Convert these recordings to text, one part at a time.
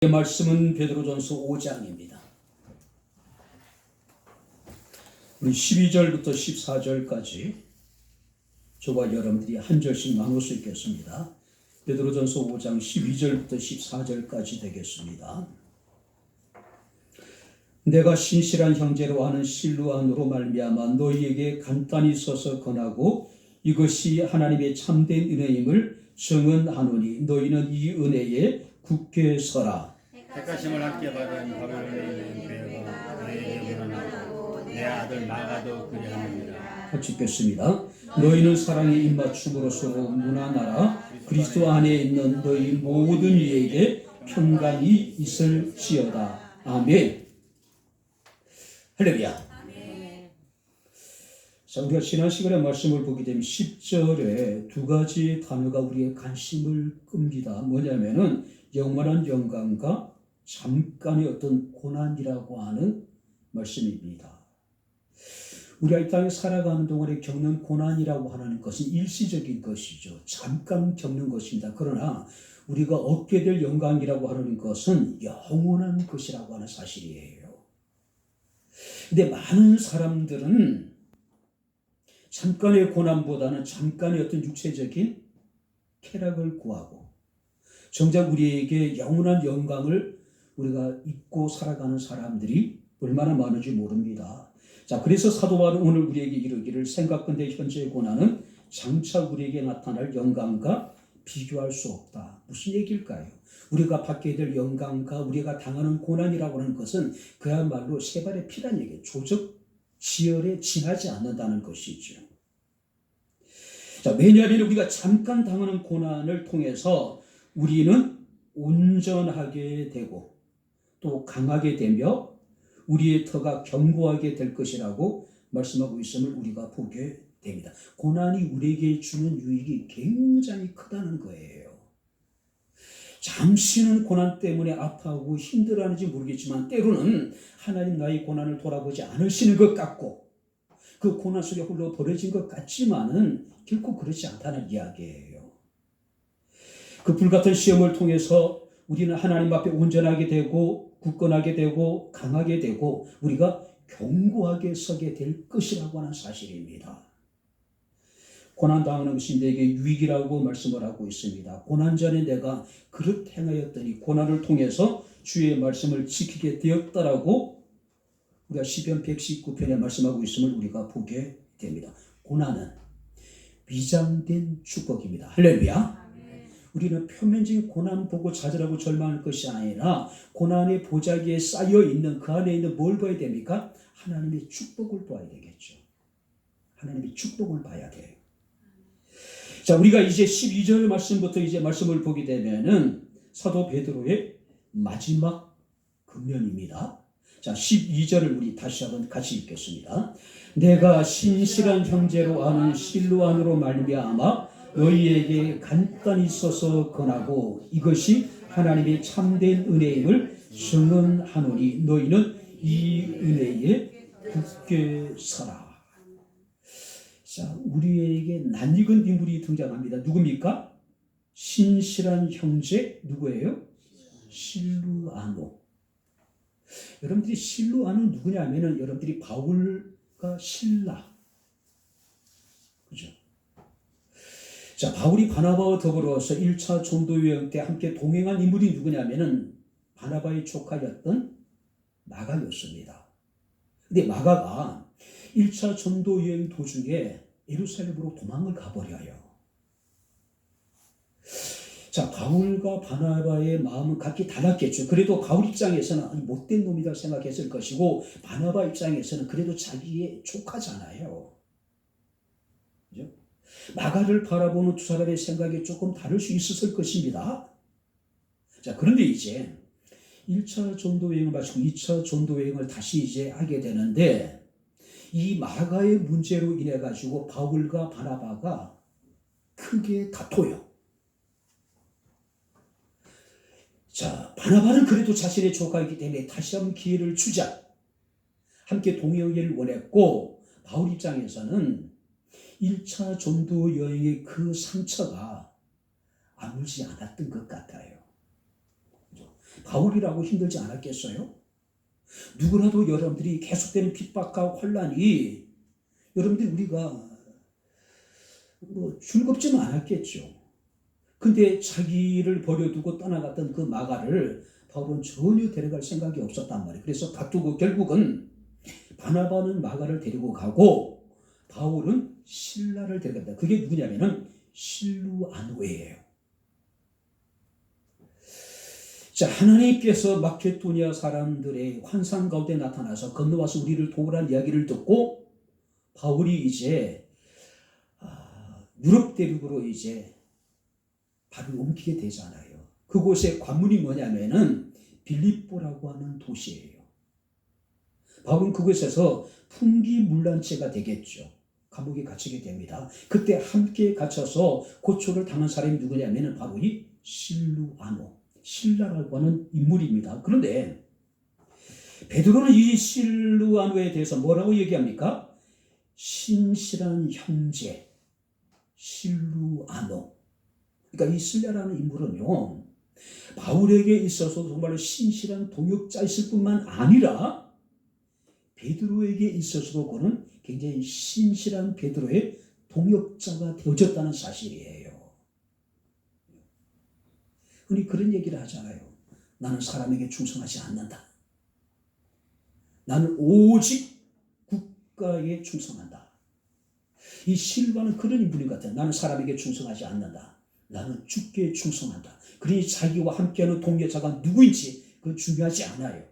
이 말씀은 베드로전서 5장입니다. 우리 12절부터 14절까지 저와 여러분들이 한 절씩 나눠서 읽겠습니다. 베드로전서 5장 12절부터 14절까지 되겠습니다. 내가 신실한 형제로 하는 실루안으로 말미암아 너희에게 간단히 써서 권하고 이것이 하나님의 참된 은혜임을 증언하노니 너희는 이 은혜에 굳게 서라. 택하심을 함께 받은 바벨론에 있는 베가 너희에게 문안하고 내 아들 마가도 그리하느니라. 같이 읽겠습니다. 너희는 사랑에 입맞춤으로써 문안하라. 그리스도 안에 있는 너희 모든 이에게 평강이 있을지어다. 아멘. 할렐루야. 자, 우리가 지난 시간에 말씀을 보게 되면 10절에 두 가지 단어가 우리의 관심을 끕니다. 뭐냐면은 영원한 영광과 잠깐의 어떤 고난이라고 하는 말씀입니다. 우리가 이 땅에 살아가는 동안에 겪는 고난이라고 하는 것은 일시적인 것이죠. 잠깐 겪는 것입니다. 그러나 우리가 얻게 될 영광이라고 하는 것은 영원한 것이라고 하는 사실이에요. 근데 많은 사람들은 잠깐의 고난보다는 잠깐의 어떤 육체적인 쾌락을 구하고 정작 우리에게 영원한 영광을 우리가 잊고 살아가는 사람들이 얼마나 많은지 모릅니다. 자, 그래서 사도 바울은 오늘 우리에게 이르기를 생각건대 현재의 고난은 장차 우리에게 나타날 영광과 비교할 수 없다. 무슨 얘기일까요? 우리가 받게 될 영광과 우리가 당하는 고난이라고 하는 것은 그야말로 세 발의 피란 얘기예요. 조적 지열에 지나지 않는다는 것이죠. 자, 왜냐하면 우리가 잠깐 당하는 고난을 통해서 우리는 온전하게 되고 또 강하게 되며 우리의 터가 견고하게 될 것이라고 말씀하고 있음을 우리가 보게 됩니다. 고난이 우리에게 주는 유익이 굉장히 크다는 거예요. 잠시는 고난 때문에 아파하고 힘들어하는지 모르겠지만 때로는 하나님 나의 고난을 돌아보지 않으시는 것 같고 그 고난 속에 홀로 버려진 것 같지만은 결코 그렇지 않다는 이야기예요. 그 불같은 시험을 통해서 우리는 하나님 앞에 온전하게 되고 굳건하게 되고 강하게 되고 우리가 견고하게 서게 될 것이라고 하는 사실입니다. 고난당하는 것이 내게 유익이라고 말씀을 하고 있습니다. 고난 전에 내가 그릇 행하였더니 고난을 통해서 주의 말씀을 지키게 되었다라고 우리가 시편 119편에 말씀하고 있음을 우리가 보게 됩니다. 고난은 위장된 축복입니다. 할렐루야. 우리는 표면적인 고난 보고 좌절하고 절망할 것이 아니라 고난의 보자기에 쌓여있는 그 안에 있는 뭘 봐야 됩니까? 하나님의 축복을 봐야 되겠죠. 하나님의 축복을 봐야 돼요. 자, 우리가 이제 12절 말씀부터 이제 말씀을 보게 되면은 사도 베드로의 마지막 근면입니다. 자, 12절을 우리 다시 한번 같이 읽겠습니다. 내가 신실한 형제로 아는 실루안으로 말미암아 너희에게 간단히 써서 권하고 이것이 하나님의 참된 은혜임을 증언하노니 너희는 이 은혜에 굳게 서라. 자, 우리에게 낯익은 인물이 등장합니다. 누굽니까? 신실한 형제 누구예요? 실루아노. 여러분들이 실루아노는 누구냐면은 여러분들이 바울과 실라. 그죠? 자, 바울이 바나바와 더불어서 1차 전도 여행 때 함께 동행한 인물이 누구냐면은 바나바의 조카였던 마가였습니다. 근데 마가가 1차 전도 여행 도중에 예루살렘으로 도망을 가버려요. 자, 바울과 바나바의 마음은 각기 달랐겠죠. 그래도 바울 입장에서는 못된 놈이다 생각했을 것이고 바나바 입장에서는 그래도 자기의 조카잖아요. 그죠? 마가를 바라보는 두 사람의 생각이 조금 다를 수 있었을 것입니다. 자, 그런데 이제 1차 전도 여행을 마치고 2차 전도 여행을 다시 이제 하게 되는데 이 마가의 문제로 인해 가지고 바울과 바나바가 크게 다퉈요. 자, 바나바는 그래도 자신의 조카이기 때문에 다시 한번 기회를 주자. 함께 동행하기를 원했고 바울 입장에서는 1차 전도 여행의 그 상처가 아물지 않았던 것 같아요. 바울이라고 힘들지 않았겠어요? 누구라도 여러분들이 계속되는 핍박과 환란이 여러분들이 우리가 즐겁지는 않았겠죠. 근데 자기를 버려두고 떠나갔던 그 마가를 바울은 전혀 데려갈 생각이 없었단 말이에요. 그래서 다투고 결국은 바나바는 마가를 데리고 가고 바울은 실라를 데려간다. 그게 누구냐면은 실루아노예요. 자, 하나님께서 마케도니아 사람들의 환상 가운데 나타나서 건너와서 우리를 도우라는 이야기를 듣고 바울이 이제 유럽 대륙으로 이제 발을 옮기게 되잖아요. 그곳의 관문이 뭐냐면은 빌립보라고 하는 도시예요. 바울은 그곳에서 풍기문란죄가 되겠죠. 감옥에 갇히게 됩니다. 그때 함께 갇혀서 고초를 당한 사람이 누구냐면은 바로 이 실루아노, 실라라고 하는 인물입니다. 그런데 베드로는 이 실루아노에 대해서 뭐라고 얘기합니까? 신실한 형제, 실루아노. 그러니까 이 실라라는 인물은요, 바울에게 있어서 정말 신실한 동역자였을 뿐만 아니라 베드로에게 있어서도 그는 굉장히 신실한 베드로의 동역자가 되어졌다는 사실이에요. 흔히 그런 얘기를 하잖아요. 나는 사람에게 충성하지 않는다. 나는 오직 국가에 충성한다. 이 실바는 그런 인물인 것 같아요. 나는 사람에게 충성하지 않는다. 나는 주께 충성한다. 그러니 자기와 함께하는 동역자가 누구인지 그건 중요하지 않아요.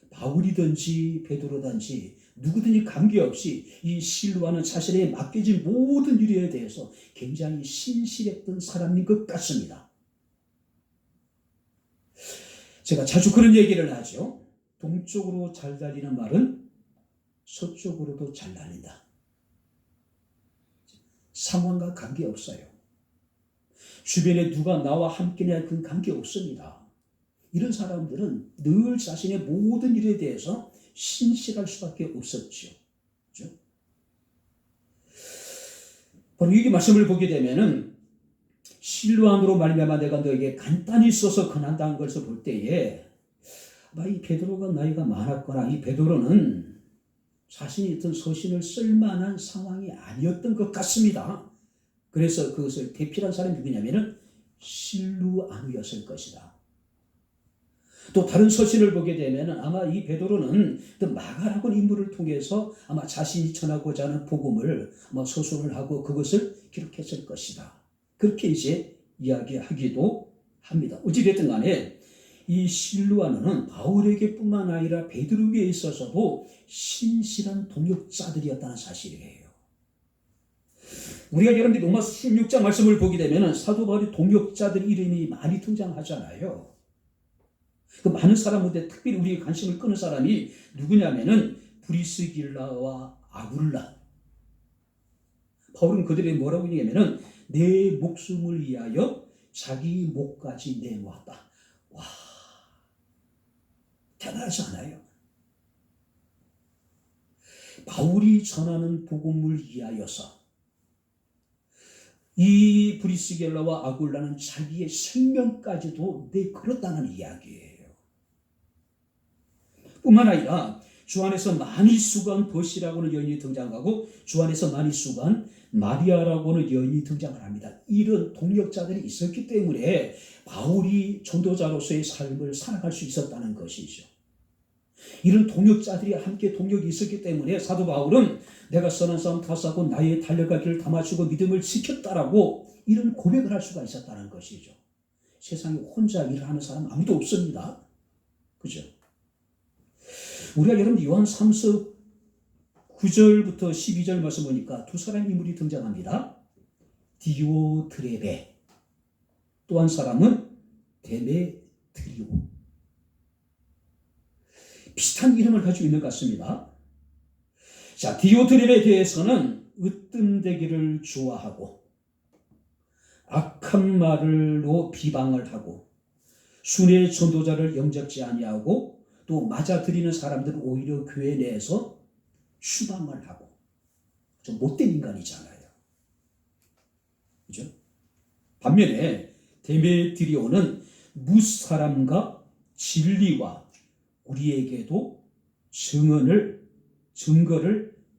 바울이든지 베드로든지 누구든지 관계없이 이 실루아는 자신에게 맡겨진 모든 일에 대해서 굉장히 신실했던 사람인 것 같습니다. 제가 자주 그런 얘기를 하죠. 동쪽으로 잘 달리는 말은 서쪽으로도 잘 달린다. 상황과 관계없어요. 주변에 누가 나와 함께냐 그건 관계없습니다. 이런 사람들은 늘 자신의 모든 일에 대해서 신실할 수밖에 없었죠. 그렇죠? 바로 이 말씀을 보게 되면은 실루안으로 말미암아 내가 너에게 간단히 써서 권한다는 것을 볼 때에 이 베드로가 나이가 많았거나 이 베드로는 자신이 있던 서신을 쓸 만한 상황이 아니었던 것 같습니다. 그래서 그것을 대필한 사람이 누구냐면은 실루아누였을 것이다. 또 다른 서신을 보게 되면 아마 이 베드로는 마가라고 하는 인물을 통해서 아마 자신이 전하고자 하는 복음을 아마 서술을 하고 그것을 기록했을 것이다. 그렇게 이제 이야기하기도 합니다. 어찌됐든 간에 이 실루아노는 바울에게 뿐만 아니라 베드로에게 있어서도 신실한 동역자들이었다는 사실이에요. 우리가 여러분들이 로마서 16장 말씀을 보게 되면 사도 바울의 동역자들 이름이 많이 등장하잖아요. 그 많은 사람인데 특별히 우리의 관심을 끄는 사람이 누구냐면은 브리스길라와 아굴라. 바울은 그들이 뭐라고 얘기하면은 내 목숨을 위하여 자기 목까지 내놓았다. 와, 대단하지 않아요? 바울이 전하는 복음을 위하여서 이 브리스길라와 아굴라는 자기의 생명까지도 내걸었다는 이야기예요. 뿐만 아니라 주 안에서 많이 수고한 버시라고 하는 여인이 등장하고 주 안에서 많이 수고한 마리아라고 하는 여인이 등장을 합니다. 이런 동역자들이 있었기 때문에 바울이 전도자로서의 삶을 살아갈 수 있었다는 것이죠. 이런 동역자들이 함께 동역이 있었기 때문에 사도 바울은 내가 선한 싸움 다 싸고 나의 달려갈 길을 다 마치고 믿음을 지켰다라고 이런 고백을 할 수가 있었다는 것이죠. 세상에 혼자 일을 하는 사람 아무도 없습니다. 그죠? 우리가 여러분 요한 3서 9절부터 12절 말씀 보니까 두 사람 인물이 등장합니다. 디오드레베, 또 한 사람은 데메트리오. 비슷한 이름을 가지고 있는 것 같습니다. 자, 디오드레베에 대해서는 으뜸되기를 좋아하고 악한 말로 비방을 하고 순회 전도자를 영접지 아니하고 또 맞아들이는 사람들은 오히려 교회 내에서 추방을 하고 좀 못된 인간이잖아요. 그죠? 반면에 데메트리오는 무사람과 진리와 우리에게도 증거를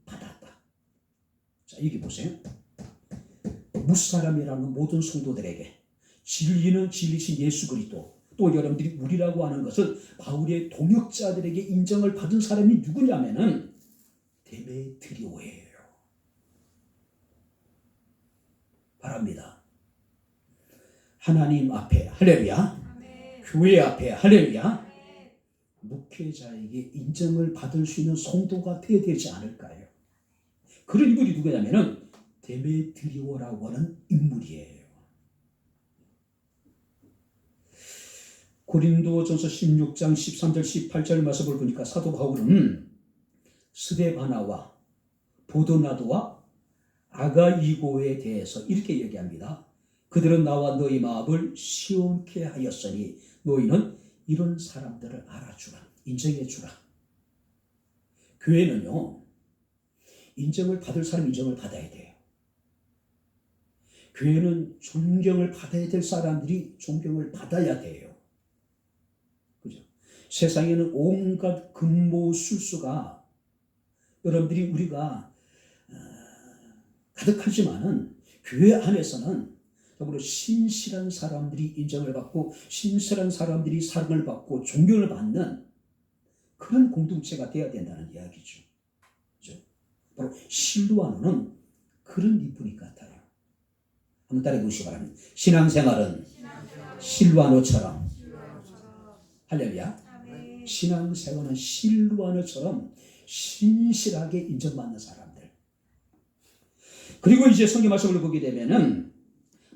받았다. 자, 여기 보세요. 무사람이라는 모든 성도들에게, 진리는 진리신 예수 그리스도, 또 여러분들이 우리라고 하는 것은 바울의 동역자들에게 인정을 받은 사람이 누구냐면은 데메트리오예요. 바랍니다. 하나님 앞에 할렐루야, 교회 앞에 할렐루야, 목회자에게 인정을 받을 수 있는 성도가 되어야 되지 않을까요? 그런 인물이 누구냐면은 데메트리오라고 하는 인물이에요. 고린도전서 16장 13절 18절 말씀을 보니까 사도 바울은 스데바나와 보도나도와 아가이고에 대해서 이렇게 얘기합니다. 그들은 나와 너희 마음을 시원케 하였으니 너희는 이런 사람들을 알아주라, 인정해주라. 교회는요, 인정을 받을 사람 인정을 받아야 돼요. 교회는 존경을 받아야 될 사람들이 존경을 받아야 돼요. 그죠? 세상에는 온갖 금모술수가 여러분들이 우리가 가득하지만은 교회 안에서는 더불어 신실한 사람들이 인정을 받고 신실한 사람들이 사랑을 받고 존경을 받는 그런 공동체가 되어야 된다는 이야기죠. 그죠? 바로 실루아노는 그런 인물이 같아요. 한번 따라해 보시기 바랍니다. 신앙생활은 실루아노처럼, 할렐루야, 신앙생활은 실루아노처럼 신실하게 인정받는 사람들. 그리고 이제 성경 말씀을 보게 되면은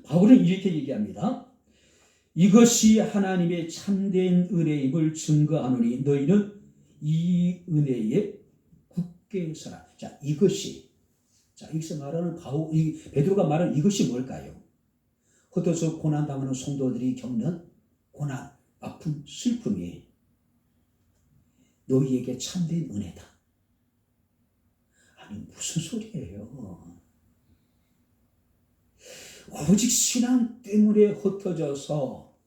바울은 이렇게 얘기합니다. 이것이 하나님의 참된 은혜임을 증거하노니 너희는 이 은혜에 굳게 서라. 자, 이것이, 자, 여기서 말하는 베드로가 말하는 이것이 뭘까요? 흩어져 고난 당하는 성도들이 겪는 고난, 아픔, 슬픔이 너희에게 참된 은혜다. 아니, 무슨 소리예요? 오직 신앙 때문에 흩어져서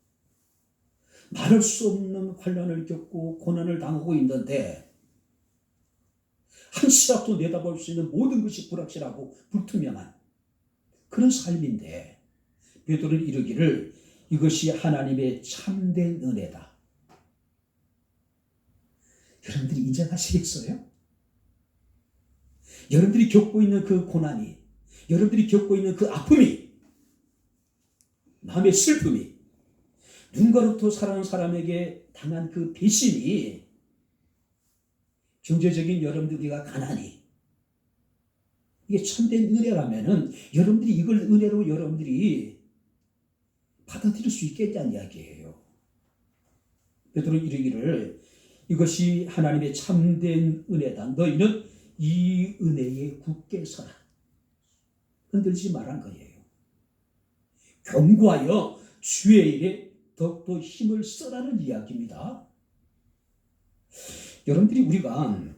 말할 수 없는 환난을 겪고 고난을 당하고 있는데 한시라도 내다볼 수 있는 모든 것이 불확실하고 불투명한 그런 삶인데 베드로는 이르기를 이것이 하나님의 참된 은혜다. 여러분들이 인정하시겠어요? 여러분들이 겪고 있는 그 고난이, 여러분들이 겪고 있는 그 아픔이, 마음의 슬픔이, 누군가로부터 사랑하는 사람에게 당한 그 배신이, 경제적인 여러분들과 가난이, 이게 참된 은혜라면은 여러분들이 이걸 은혜로 여러분들이 받아들일 수 있겠다는 이야기예요. 베드로는 이르기를 이것이 하나님의 참된 은혜다. 너희는 이 은혜에 굳게 서라. 흔들지 말란 거예요. 견고하여 주의 일에 더욱더 힘을 써라는 이야기입니다. 여러분들이 우리가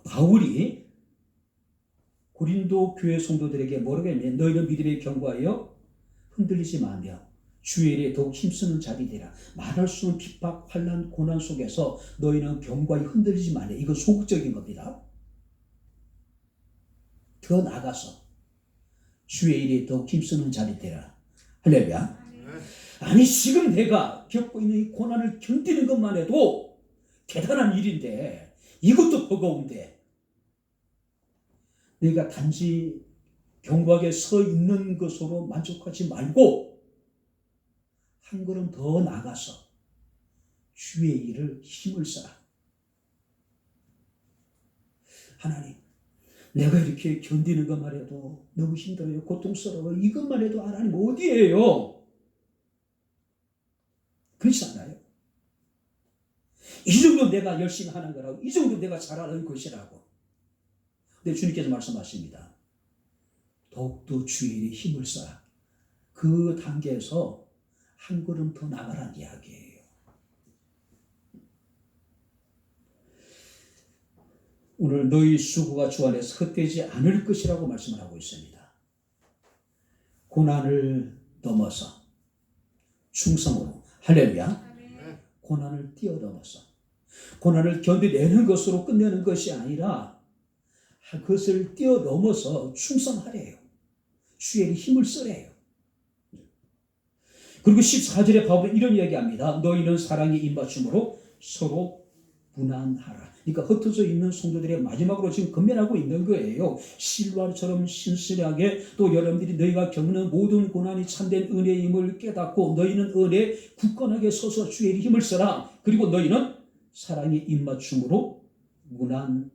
바울이 고린도 교회 성도들에게 뭐라고 했냐면 너희는 믿음에 견고하여 흔들리지 마며 주의 일에 더욱 힘쓰는 자리 되라. 말할 수 없는 핍박, 환난, 고난 속에서 너희는 견고하여 흔들리지 마냐. 이건 소극적인 겁니다. 더 나가서 주의 일에 더욱 힘쓰는 자리 되라. 할렐루야. 아니 지금 내가 겪고 있는 이 고난을 견디는 것만 해도 대단한 일인데 이것도 버거운데 내가 단지 견고하게 서 있는 것으로 만족하지 말고 한 걸음 더 나가서 주의 일을 힘을 써라. 하나님, 내가 이렇게 견디는 것만 해도 너무 힘들어요. 고통스러워요. 이것만 해도 하나님 어디에요? 그렇지 않아요? 이 정도 내가 열심히 하는 거라고, 이 정도 내가 잘하는 것이라고. 근데 주님께서 말씀하십니다. 더욱더 주의 일에 힘을 써라. 그 단계에서 한 걸음 더 나가라는 이야기예요. 오늘 너희 수고가 주 안에서 헛되지 않을 것이라고 말씀을 하고 있습니다. 고난을 넘어서 충성으로. 할렐루야. 고난을 뛰어넘어서 고난을 견뎌내는 것으로 끝내는 것이 아니라 그것을 뛰어넘어서 충성하래요. 주의 힘을 쓰래요. 그리고 14절에 바울은 이런 이야기합니다. 너희는 사랑의 입맞춤으로 서로 무난하라. 그러니까 흩어져 있는 성도들의 마지막으로 지금 건면하고 있는 거예요. 실과처럼 신실하게 또 여러분들이 너희가 겪는 모든 고난이 참된 은혜임을 깨닫고 너희는 은혜에 굳건하게 서서 주의 힘을 써라. 그리고 너희는 사랑의 입맞춤으로 무난하라.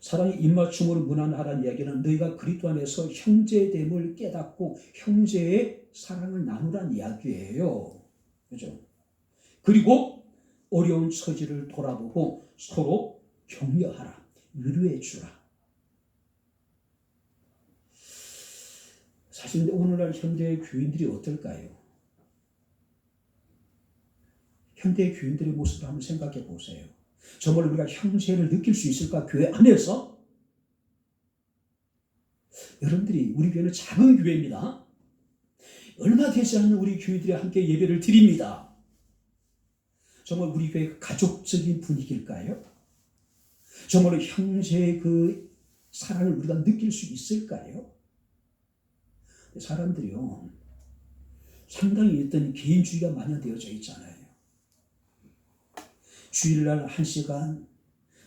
사랑의 입맞춤으로 무난하라는 이야기는 너희가 그리스도 안에서 형제됨을 깨닫고 형제의 사랑을 나누라는 이야기예요. 그죠? 그리고 어려운 처지를 돌아보고 서로 격려하라. 위로해 주라. 사실 오늘날 현대 교인들이 어떨까요? 현대 교인들의 모습을 한번 생각해 보세요. 정말 우리가 형제를 느낄 수 있을까? 교회 안에서? 여러분들이 우리 교회는 작은 교회입니다. 얼마 되지 않는 우리 교인들이 함께 예배를 드립니다. 정말 우리 교회가 가족적인 분위기일까요? 정말 형제의 그 사랑을 우리가 느낄 수 있을까요? 사람들이요, 상당히 어떤 개인주의가 만연되어져 있잖아요. 주일날 1시간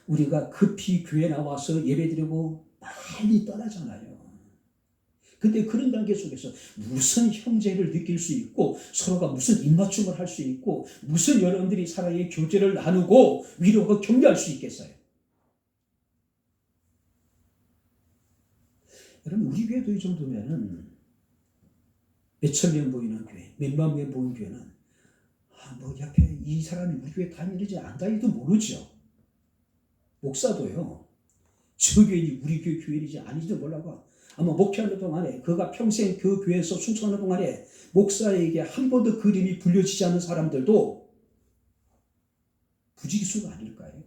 우리가 급히 교회 나와서 예배드리고 빨리 떠나잖아요. 근데 그런 관계 속에서 무슨 형제를 느낄 수 있고 서로가 무슨 입맞춤을 할 수 있고 무슨 여러분들이 사랑의 교제를 나누고 위로하고 격려할 수 있겠어요? 여러분 우리 교회도 이 정도면은 몇천 명 보이는 교회, 몇만 명 보이는 교회는 뭐 옆에 이 사람이 우리 교회 다니는지 안 다니도 모르죠. 목사도요. 저 교인이 우리 교회 교인이지 아닌지도 몰라고 아마 목회하는 동안에 그가 평생 그 교회에서 충성하는 동안에 목사에게 한 번도 그 이름이 불려지지 않은 사람들도 부지기수가 아닐까요?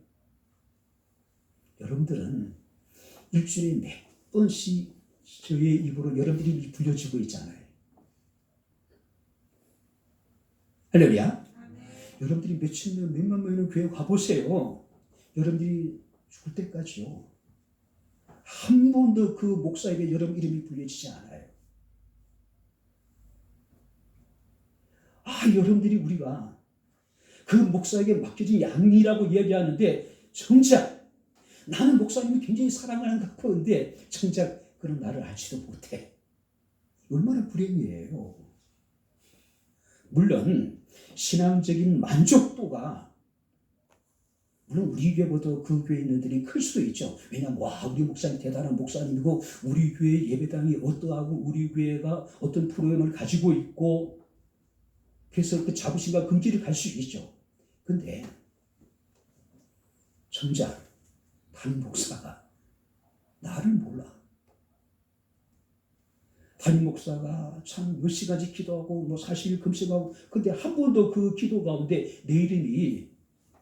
여러분들은 일주일에 몇 번씩 저의 입으로 여러분들이 불려지고 있잖아요. 할렐루야. 여러분들이 몇천 명, 몇만 명이는 교회 가보세요. 여러분들이 죽을 때까지요. 한 번도 그 목사에게 여러분 이름이 불려지지 않아요. 여러분들이 우리가 그 목사에게 맡겨진 양이라고 이야기하는데 정작 나는 목사님을 굉장히 사랑을 한다고 하는데 정작 그런 나를 알지도 못해. 얼마나 불행이에요. 물론 신앙적인 만족도가 물론 우리 교회보다 그 교회 있는들이 클 수도 있죠. 왜냐하면 우리 목사님 대단한 목사님이고 우리 교회 예배당이 어떠하고 우리 교회가 어떤 프로그램을 가지고 있고 그래서 그 자부심과 긍지를 갈 수 있죠. 근데 정작 담임 목사가 나를 몰라. 담임 목사가 참 몇 시간씩 기도하고 뭐 40일 금식하고 근데 한 번도 그 기도 가운데 내 이름이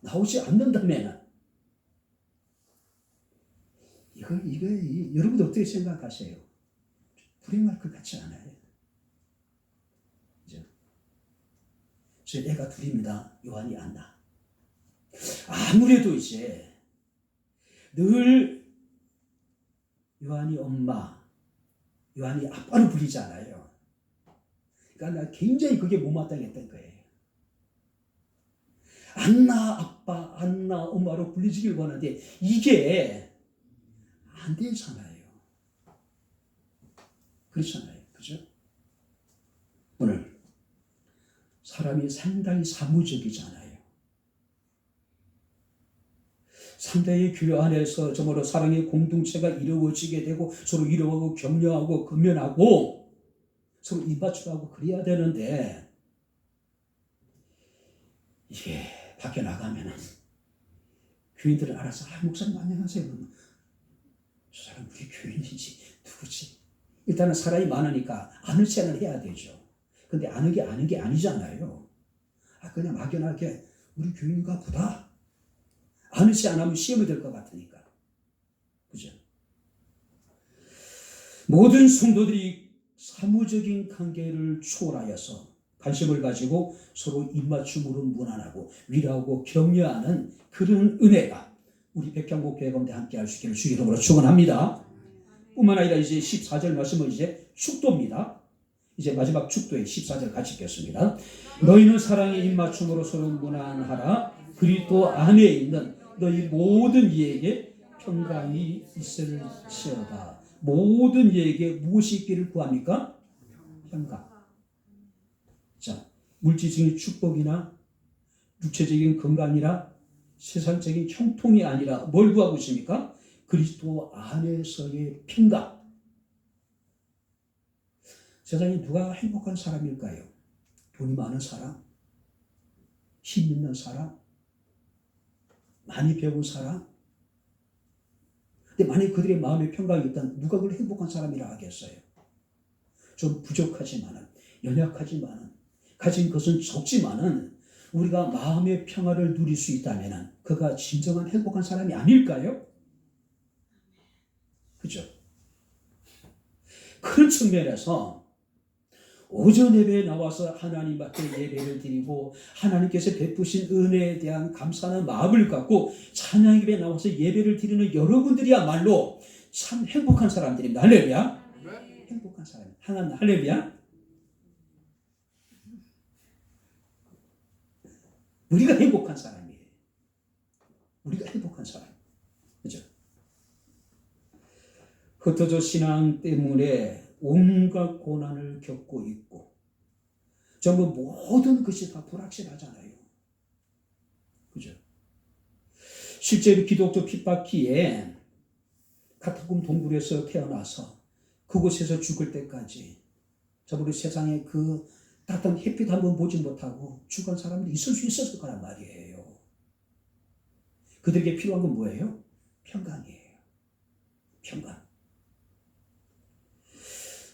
나오지 않는다면 이거 여러분들 어떻게 생각하세요? 불행할 것 같지 않아요? 그죠? 제 애가 둘입니다. 요한이 안나. 아무래도 이제 늘 요한이 엄마, 요한이 아빠로 불리잖아요. 그러니까 나 굉장히 그게 못마땅했던 거예요. 안나 아빠, 안나 엄마로 불리지길 원하는데 이게 안 되잖아요. 그렇잖아요. 그죠? 오늘 사람이 상당히 사무적이잖아요. 상당히 교회 안에서 정말로 사랑의 공동체가 이루어지게 되고 서로 위로하고 격려하고 건면하고 서로 입맞춤하고 그래야 되는데 이게 밖에 나가면은 교인들은 알아서 목사님 안녕하세요. 그러면 저 사람 우리 교인인지 누구지? 일단은 사람이 많으니까 아는 체는 해야 되죠. 근데 아는 게 아니잖아요. 그냥 막연하게 우리 교인인가 보다. 아는 체 안 하면 시험이 될 것 같으니까. 그죠? 모든 성도들이 사무적인 관계를 초월하여서 관심을 가지고 서로 입맞춤으로 무난하고 위로하고 격려하는 그런 은혜가 우리 백향목 교회 가운데 함께 할 수 있기를 주 이름으로 축원합니다. 뿐만 아니라 이제 14절 말씀은 이제 축도입니다. 이제 마지막 축도의 14절 같이 읽겠습니다. 너희는 사랑의 입맞춤으로 서로 무난하라. 그리스도 안에 있는 너희 모든 이에게 평강이 있을지어다. 모든 이에게 무엇이 있기를 구합니까? 평강. 자, 물질적인 축복이나 육체적인 건강이나 세상적인 형통이 아니라 뭘 구하고 있습니까? 그리스도 안에서의 평강. 세상에 누가 행복한 사람일까요? 돈이 많은 사람? 힘 있는 사람? 많이 배운 사람? 근데 만약 그들의 마음에 평강이 있다면 누가 그걸 행복한 사람이라 하겠어요? 좀 부족하지만은, 연약하지만은, 가진 것은 적지만은 우리가 마음의 평화를 누릴 수 있다면 그가 진정한 행복한 사람이 아닐까요? 그죠? 그런 측면에서 오전 예배에 나와서 하나님 앞에 예배를 드리고 하나님께서 베푸신 은혜에 대한 감사하는 마음을 갖고 찬양 예배에 나와서 예배를 드리는 여러분들이야말로 참 행복한 사람들입니다. 할렐루야. 행복한 사람. 하나님 할렐루야. 우리가 행복한 사람이에요. 우리가 행복한 사람. 그죠? 흩어져 신앙 때문에 온갖 고난을 겪고 있고 전부 모든 것이 다 불확실하잖아요. 그죠? 실제로 기독교 핍박기에 카타콤 동굴에서 태어나서 그곳에서 죽을 때까지 저번에 세상에 그 따뜻한 햇빛 한번 보지 못하고 죽은 사람들이 있을 수 있었을 거란 말이에요. 그들에게 필요한 건 뭐예요? 평강이에요. 평강.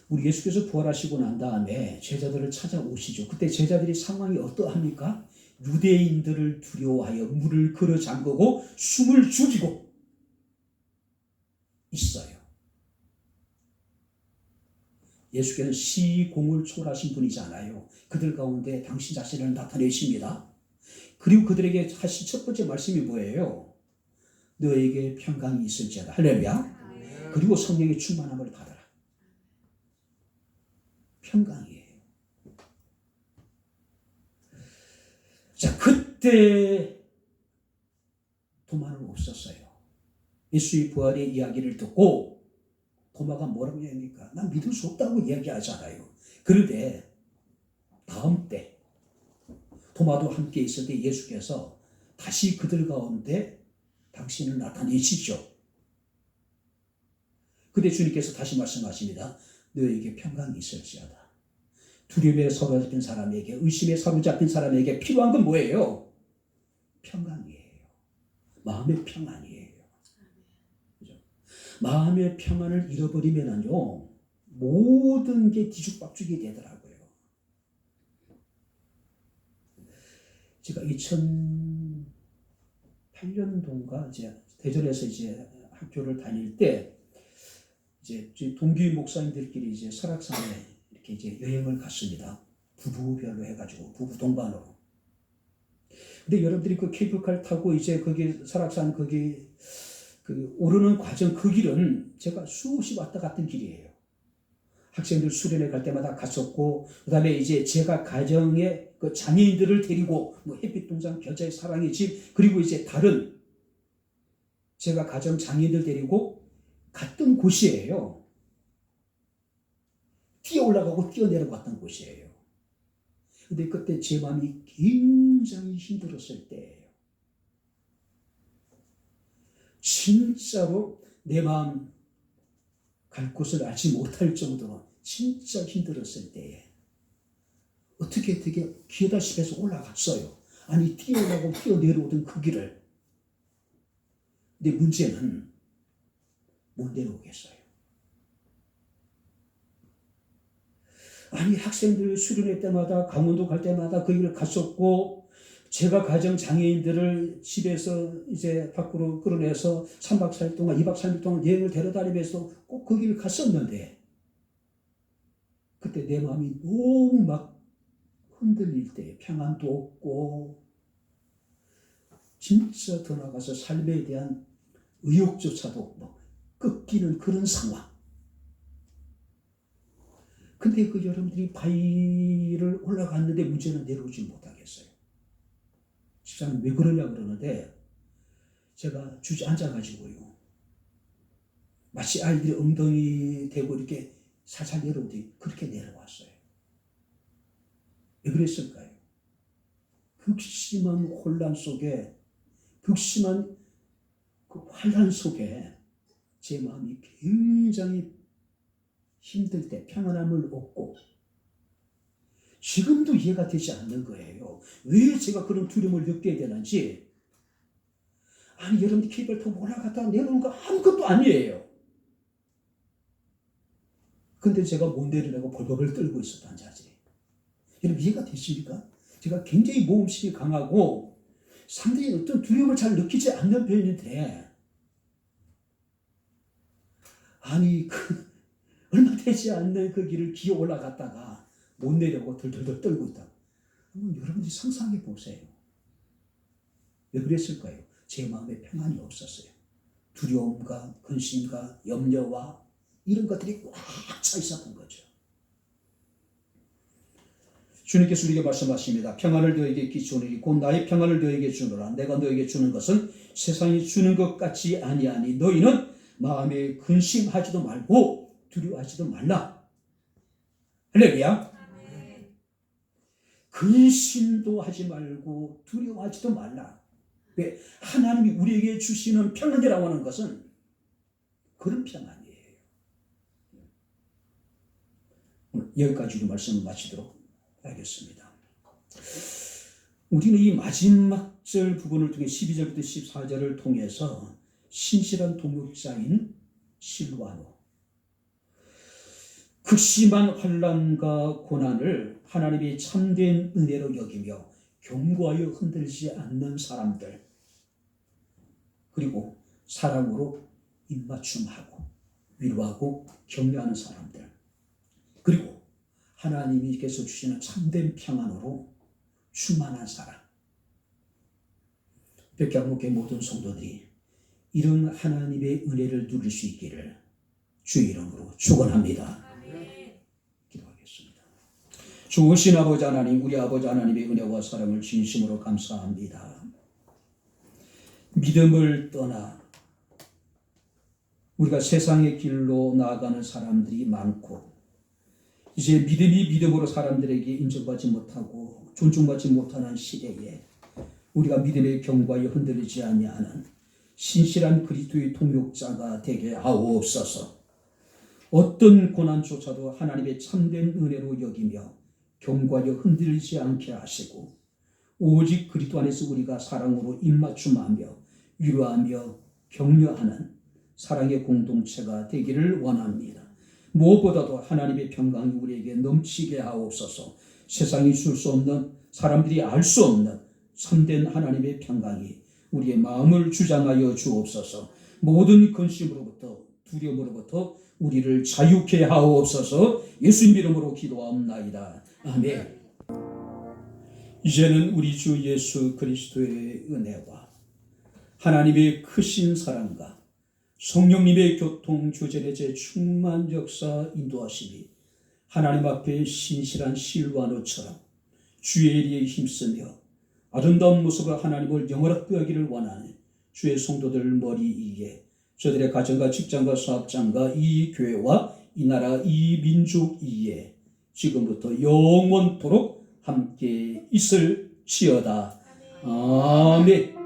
우리 예수께서 부활하시고 난 다음에 제자들을 찾아오시죠. 그때 제자들이 상황이 어떠합니까? 유대인들을 두려워하여 물을 걸어 잠그고 숨을 죽이고 있어요. 예수께서는 시공을 초월하신 분이잖아요. 그들 가운데 당신 자신을 나타내십니다. 그리고 그들에게 하신 첫 번째 말씀이 뭐예요? 너에게 평강이 있을지어다. 할렐루야. 그리고 성령의 충만함을 받아라. 평강이에요. 자, 그때 도마는 없었어요. 예수의 부활의 이야기를 듣고 도마가 뭐라고 얘기합니까? 난 믿을 수 없다고 이야기하잖아요. 그런데 다음 때 도마도 함께 있을 때 예수께서 다시 그들 가운데 당신을 나타내시죠. 그때 주님께서 다시 말씀하십니다. 너에게 평강이 있을지어다. 두려움에 사로잡힌 사람에게, 의심에 사로잡힌 사람에게 필요한 건 뭐예요? 평강이에요. 마음의 평안이에요. 그죠? 마음의 평안을 잃어버리면요 모든 게 뒤죽박죽이 되더라고요. 제가 2008년도인가 이제 대전에서 이제 학교를 다닐 때 이제 동기 목사님들끼리 이제 설악산에 이렇게 이제 여행을 갔습니다. 부부별로 해가지고 부부 동반으로. 근데 여러분들이 그 케이블카를 타고 이제 거기 설악산 거기 그 오르는 과정 그 길은 제가 수없이 왔다 갔던 길이에요. 학생들 수련회 갈 때마다 갔었고, 그다음에 이제 제가 가정에 그 장애인들을 데리고 뭐 햇빛동산 겨자의 사랑의 집 그리고 이제 다른 제가 가정 장애인들 데리고 갔던 곳이에요. 뛰어 올라가고 뛰어 내려갔던 곳이에요. 근데 그때 제 마음이 굉장히 힘들었을 때예요. 진짜로 내 마음 갈 곳을 알지 못할 정도로 진짜 힘들었을 때에 어떻게 기어다시면서 올라갔어요. 아니 뛰어 올라가고 뛰어 내려오던 그 길을. 근데 문제는 못 내려오겠어요. 아니 학생들 수련회 때마다 강원도 갈 때마다 그 길을 갔었고 제가 가정 장애인들을 집에서 이제 밖으로 끌어내서 3박 4일 동안 2박 3일 동안 여행을 데려다니면서 꼭 그 길을 갔었는데 그때 내 마음이 너무 막 흔들릴 때 평안도 없고 진짜 더 나가서 삶에 대한 의욕조차도 뭐 꺾이는 그런 상황. 근데 그 여러분들이 바위를 올라갔는데 문제는 내려오지 못하겠어요. 집사님 왜 그러냐 그러는데 제가 주저앉아가지고요. 마치 아이들이 엉덩이 대고 이렇게 살살 내려오듯이 그렇게 내려왔어요. 왜 그랬을까요? 극심한 혼란 속에, 극심한 그 환란 속에 제 마음이 굉장히 힘들 때 평안함을 얻고 지금도 이해가 되지 않는 거예요. 왜 제가 그런 두려움을 느껴야 되는지. 아니 여러분들 케이블 타고 올라갔다가 내려오는 거 아무것도 아니에요. 근데 제가 못 내리려고 벌벌 떨고 있었다는 자지. 여러분 이해가 되십니까? 제가 굉장히 모험심이 강하고 상당히 어떤 두려움을 잘 느끼지 않는 편인데 아니 얼마 되지 않는 그 길을 기어 올라갔다가 못 내려고 덜덜덜 떨고 있다. 여러분들이 상상해 보세요. 왜 그랬을까요? 제 마음에 평안이 없었어요. 두려움과 근심과 염려와 이런 것들이 꽉 차 있었던 거죠. 주님께서 우리에게 말씀하십니다. 평안을 너에게 끼치오니 곧 나의 평안을 너에게 주노라. 내가 너에게 주는 것은 세상이 주는 것 같지 아니하니 너희는 마음에 근심하지도 말고 두려워하지도 말라. 할렐루야. 근심도 하지 말고 두려워하지도 말라. 왜? 하나님이 우리에게 주시는 평안이라고 하는 것은 그런 평안이에요. 오늘 여기까지로 말씀을 마치도록 하겠습니다. 우리는 이 마지막 절 부분을 통해 12절부터 14절을 통해서 신실한 동역자인 실와노, 극심한 환난과 고난을 하나님의 참된 은혜로 여기며 견고하여 흔들지 않는 사람들, 그리고 사랑으로 입맞춤하고 위로하고 격려하는 사람들, 그리고 하나님께서 주시는 참된 평안으로 충만한 사람. 백향목회 모든 성도들이 이런 하나님의 은혜를 누릴 수 있기를 주의 이름으로 축원합니다. 기도하겠습니다. 좋으신 아버지 하나님, 우리 아버지 하나님의 은혜와 사랑을 진심으로 감사합니다. 믿음을 떠나 우리가 세상의 길로 나아가는 사람들이 많고 이제 믿음이 믿음으로 사람들에게 인정받지 못하고 존중받지 못하는 시대에 우리가 믿음의 경과에 흔들리지 아니하는 신실한 그리스도의 동역자가 되게 하옵소서. 어떤 고난조차도 하나님의 참된 은혜로 여기며 경과에 흔들리지 않게 하시고 오직 그리스도 안에서 우리가 사랑으로 입맞춤하며 위로하며 격려하는 사랑의 공동체가 되기를 원합니다. 무엇보다도 하나님의 평강이 우리에게 넘치게 하옵소서. 세상이 줄 수 없는, 사람들이 알 수 없는 참된 하나님의 평강이 우리의 마음을 주장하여 주옵소서. 모든 근심으로부터 두려움으로부터 우리를 자유케 하옵소서. 예수님 이름으로 기도하옵나이다. 아멘. 이제는 우리 주 예수 그리스도의 은혜와 하나님의 크신 사랑과 성령님의 교통 주전의 제 충만 역사 인도하심이 하나님 앞에 신실한 실와노처럼 주의 일에 힘쓰며 아름다운 모습으로 하나님을 영원하게 하기를 원하는 주의 성도들 머리 위에 저들의 가정과 직장과 사업장과 이 교회와 이 나라 이 민족 위에 지금부터 영원토록 함께 있을지어다. 아멘.